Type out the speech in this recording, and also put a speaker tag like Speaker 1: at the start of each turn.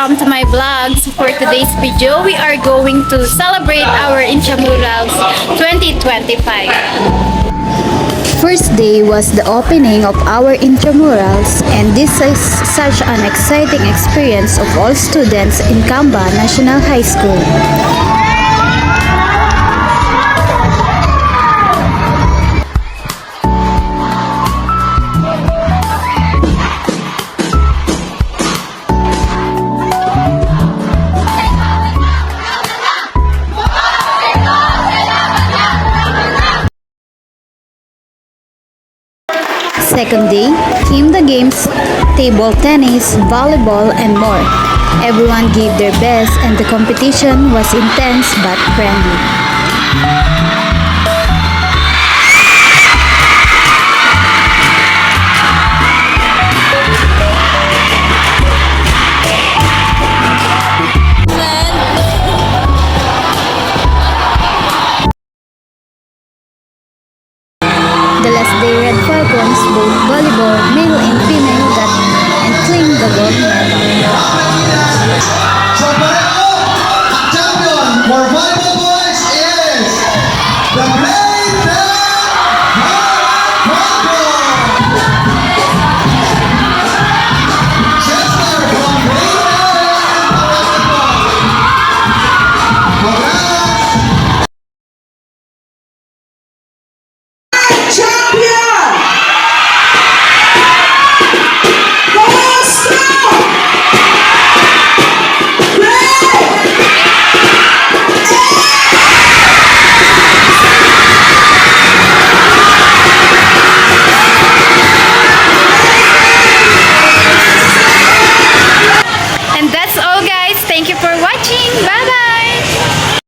Speaker 1: welcome to my vlog. So for today's video, we are going to celebrate our Intramurals 2025.
Speaker 2: First day was the opening of our intramurals, and this is such an exciting experience of all students in Kamba National High School. Second day came the games, table tennis, volleyball, and more. Everyone gave their best and the competition was intense but friendly.